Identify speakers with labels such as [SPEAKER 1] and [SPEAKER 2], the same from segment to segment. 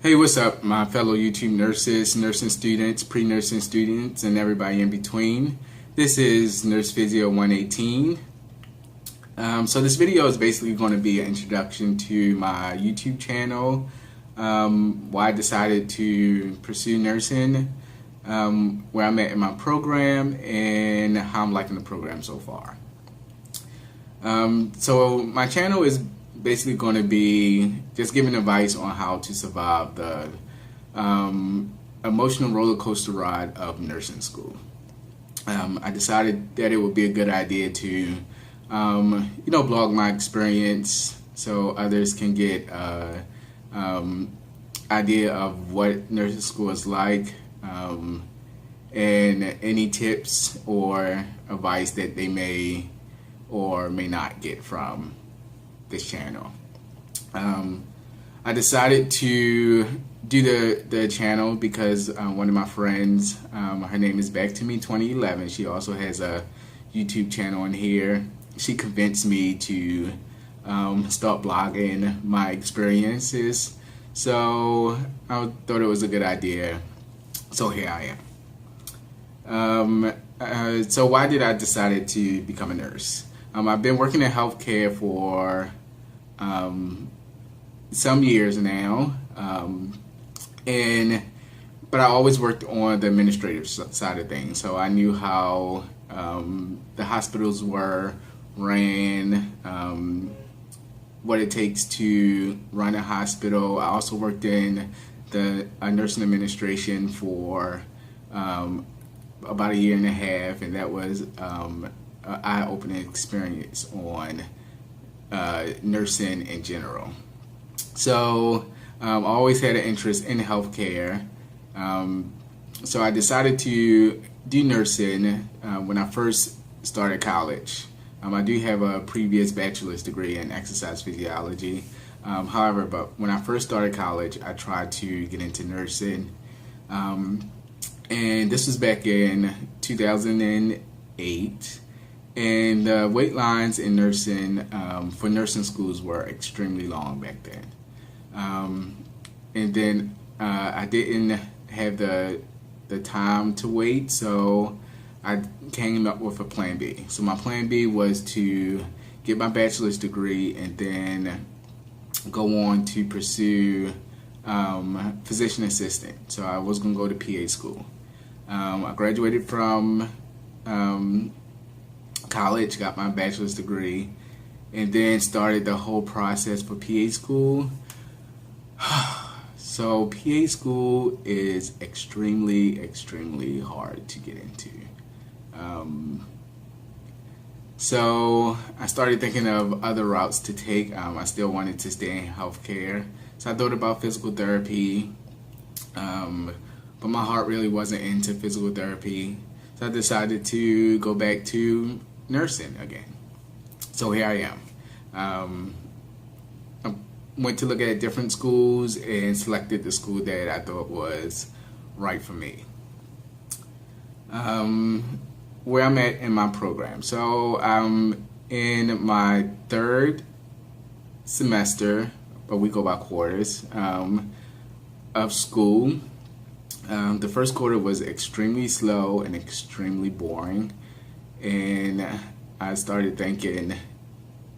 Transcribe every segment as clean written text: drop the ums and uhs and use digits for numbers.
[SPEAKER 1] Hey, what's up, my fellow YouTube nurses, nursing students, pre-nursing students, and everybody in between. This is Nurse Physio 118. So this video is basically going to be an introduction to my YouTube channel, why I decided to pursue nursing, where I'm at in my program, and how I'm liking the program so far. So my channel is basically going to be just giving advice on how to survive the emotional roller coaster ride of nursing school. I decided that it would be a good idea to, blog my experience so others can get idea of what nursing school is like, and any tips or advice that they may or may not get from this channel. I decided to do the channel because one of my friends, her name is Back to Me 2011. She also has a YouTube channel in here. She convinced me to start blogging my experiences. So I thought it was a good idea. So here I am. So why did I decide to become a nurse? I've been working in healthcare for some years now, but I always worked on the administrative side of things. So I knew how the hospitals were ran, what it takes to run a hospital. I also worked in the nursing administration for about a year and a half, and that was an eye-opening experience on nursing in general. So I always had an interest in healthcare. So I decided to do nursing when I first started college. I do have a previous bachelor's degree in exercise physiology. However, but when I first started college, I tried to get into nursing. And this was back in 2008. And the wait lines in nursing for nursing schools were extremely long back then. And then I didn't have the time to wait, so I came up with a plan B. So my plan B was to get my bachelor's degree and then go on to pursue physician assistant. So I was going to go to PA school. I graduated from college, got my bachelor's degree, and then started the whole process for PA school. So PA school is extremely hard to get into. So I started thinking of other routes to take. I still wanted to stay in healthcare, so I thought about physical therapy, but my heart really wasn't into physical therapy, so I decided to go back to nursing again. So here I am. I went to look at different schools and selected the school that I thought was right for me. Where I'm at in my program. So I'm in my third semester, but we go by quarters, of school. The first quarter was extremely slow and extremely boring. And I started thinking,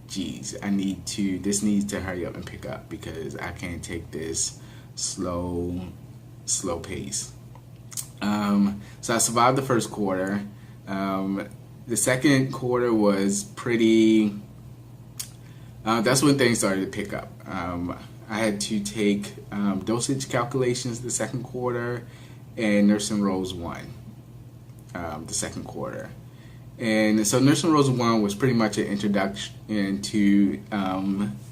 [SPEAKER 1] geez, this needs to hurry up and pick up because I can't take this slow pace. So I survived the first quarter. The second quarter was pretty, that's when things started to pick up. I had to take dosage calculations the second quarter and nursing roles 1 the second quarter. And so nursing roles 1 was pretty much an introduction to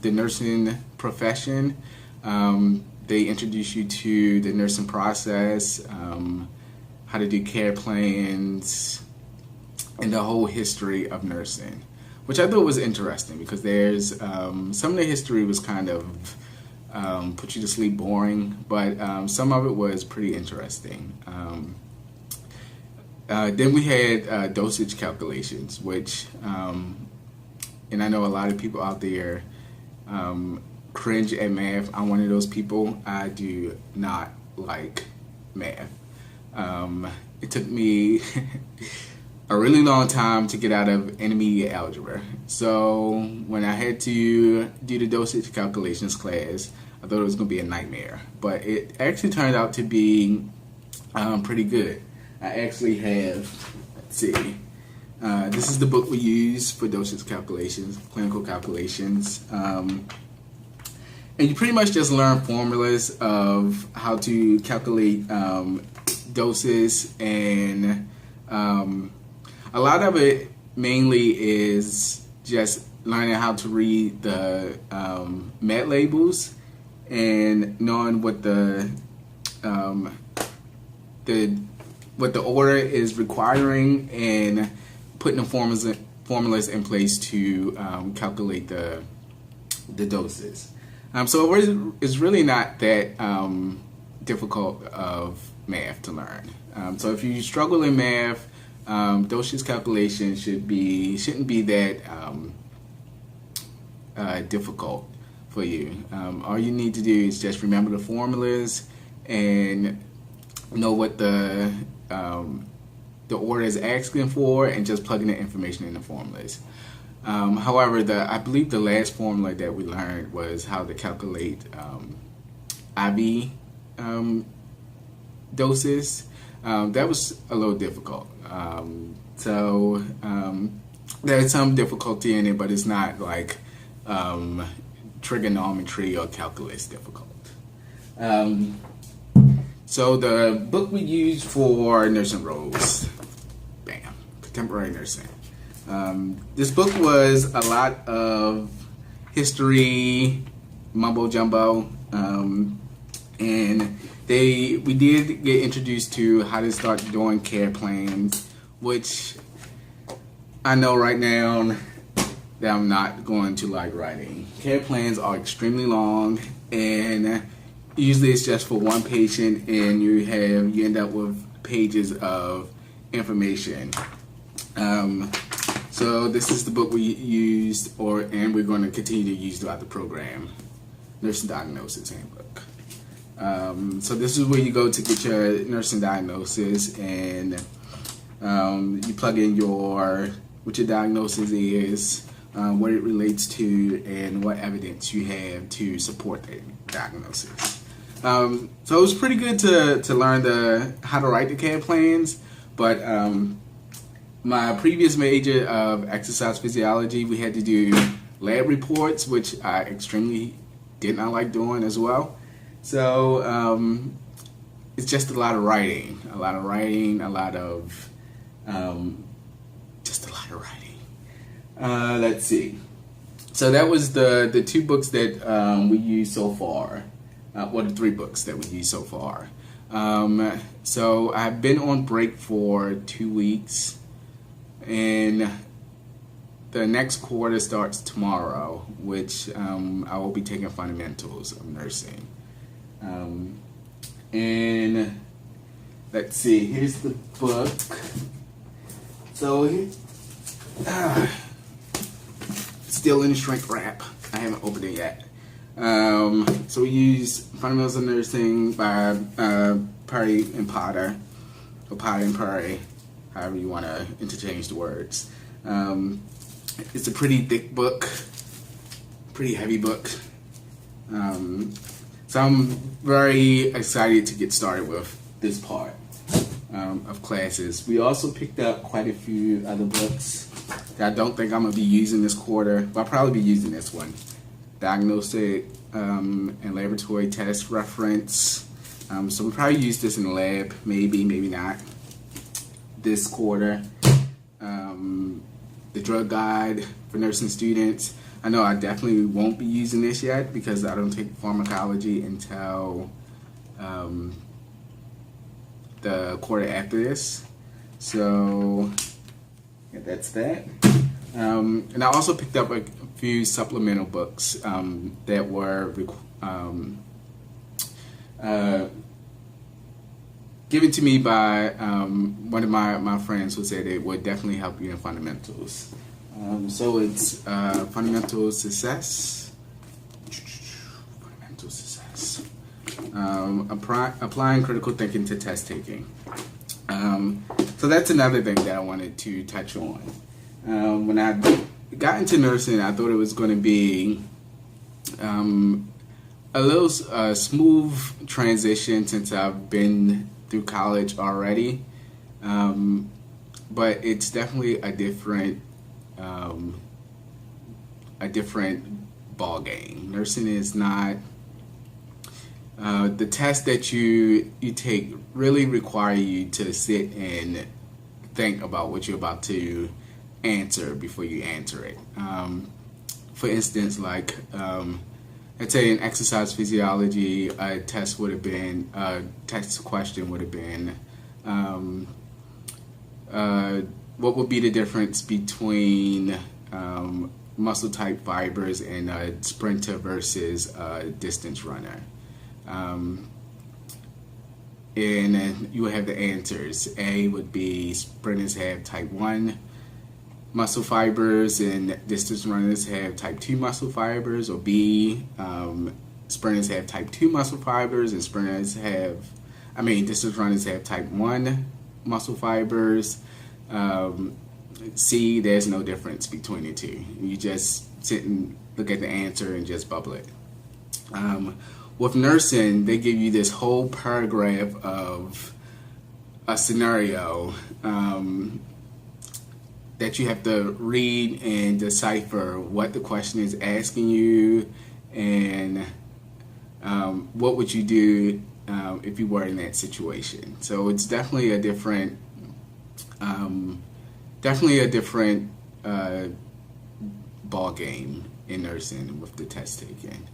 [SPEAKER 1] the nursing profession. They introduce you to the nursing process, how to do care plans, and the whole history of nursing, which I thought was interesting because there's some of the history was kind of put you to sleep boring, but some of it was pretty interesting. Then we had dosage calculations, which, and I know a lot of people out there cringe at math. I'm one of those people. I do not like math. It took me a really long time to get out of intermediate algebra. So when I had to do the dosage calculations class, I thought it was going to be a nightmare. But it actually turned out to be pretty good. I actually have, let's see, this is the book we use for dosage calculations, clinical calculations. And you pretty much just learn formulas of how to calculate doses, and a lot of it mainly is just learning how to read the med labels and knowing what the order is requiring, and putting the formulas in place to calculate the doses. So it's really not that difficult of math to learn. So if you struggle in math, dosage calculation shouldn't be that difficult for you. All you need to do is just remember the formulas and know what the order is asking for, and just plug in the information in the formulas. However, I believe the last formula that we learned was how to calculate IV doses. That was a little difficult. So there's some difficulty in it, but it's not like trigonometry or calculus difficult. So the book we use for nursing roles, bam, contemporary nursing. This book was a lot of history, mumbo jumbo, and we did get introduced to how to start doing care plans, which I know right now that I'm not going to like writing. Care plans are extremely long, and usually it's just for one patient, and you end up with pages of information. So this is the book we used, and we're going to continue to use throughout the program, Nursing Diagnosis Handbook. So this is where you go to get your nursing diagnosis, and you plug in what your diagnosis is, what it relates to, and what evidence you have to support that diagnosis. So it was pretty good to learn how to write the care plans, but my previous major of exercise physiology, we had to do lab reports, which I extremely did not like doing as well. So it's just a lot of writing, let's see. So that was the two books that we used so far. The three books that we used so far. So I've been on break for 2 weeks, and the next quarter starts tomorrow, which I will be taking fundamentals of nursing. And let's see, here's the book. So still in shrink wrap. I haven't opened it yet. So we use Fundamentals of Nursing by Perry and Potter, or Potter and Perry, however you want to interchange the words. It's a pretty thick book, pretty heavy book. So I'm very excited to get started with this part of classes. We also picked up quite a few other books that I don't think I'm going to be using this quarter, but I'll probably be using this one. Diagnostic and laboratory test reference. So we'll probably use this in the lab, maybe not, this quarter. The drug guide for nursing students. I know I definitely won't be using this yet because I don't take pharmacology until the quarter after this. So yeah, that's that. And I also picked up a few supplemental books that were given to me by one of my friends who said it would definitely help you in fundamentals. So it's Fundamental Success. applying critical thinking to test taking. So that's another thing that I wanted to touch on. When I got into nursing, I thought it was going to be a little smooth transition since I've been through college already. But it's definitely a different ball game. Nursing is not the tests that you take really require you to sit and think about what you're about to answer before you answer it. For instance, like let's say in exercise physiology, a test question would have been what would be the difference between muscle type fibers and a sprinter versus a distance runner. And you would have the answers. A would be sprinters have type 1 muscle fibers and distance runners have type 2 muscle fibers, or B, sprinters have type 2 muscle fibers and distance runners have type 1 muscle fibers. C, there's no difference between the two. You just sit and look at the answer and just bubble it. With nursing, they give you this whole paragraph of a scenario that you have to read and decipher what the question is asking you, and what would you do if you were in that situation. So it's definitely a different ball game in nursing with the test taking.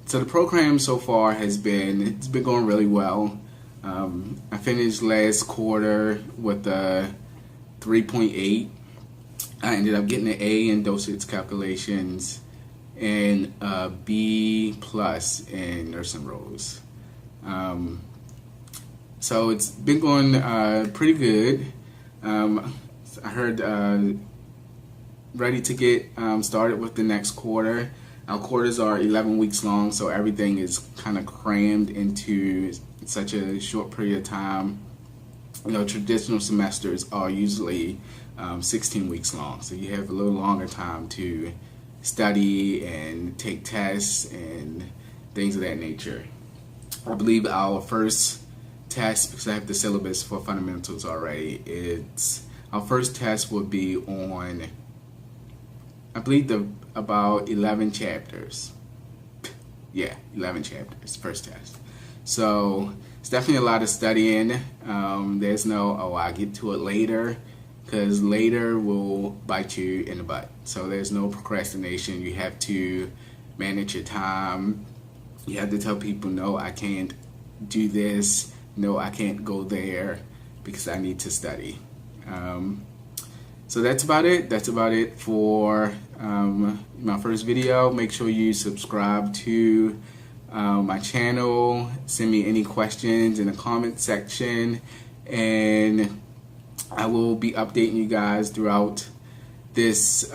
[SPEAKER 1] So the program so far it's been going really well. I finished last quarter with a 3.8. I ended up getting an A in dosage calculations and a B plus in nursing roles. So it's been going pretty good. I heard ready to get started with the next quarter. Our quarters are 11 weeks long, so everything is kind of crammed into such a short period of time. You know, traditional semesters are usually 16 weeks long, so you have a little longer time to study and take tests and things of that nature. I believe our first test, because I have the syllabus for fundamentals already, our first test will be on, I believe, about 11 chapters. Yeah, 11 chapters, first test. So it's definitely a lot of studying. There's no, I'll get to it later, because later will bite you in the butt. So there's no procrastination. You have to manage your time. You have to tell people, no, I can't do this. No, I can't go there because I need to study. So that's about it. That's about it for my first video. Make sure you subscribe to my channel. Send me any questions in the comment section, and I will be updating you guys throughout this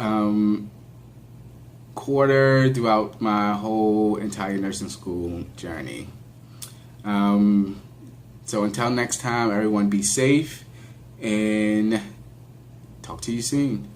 [SPEAKER 1] quarter, throughout my whole entire nursing school journey. So until next time, everyone be safe, and talk to you soon.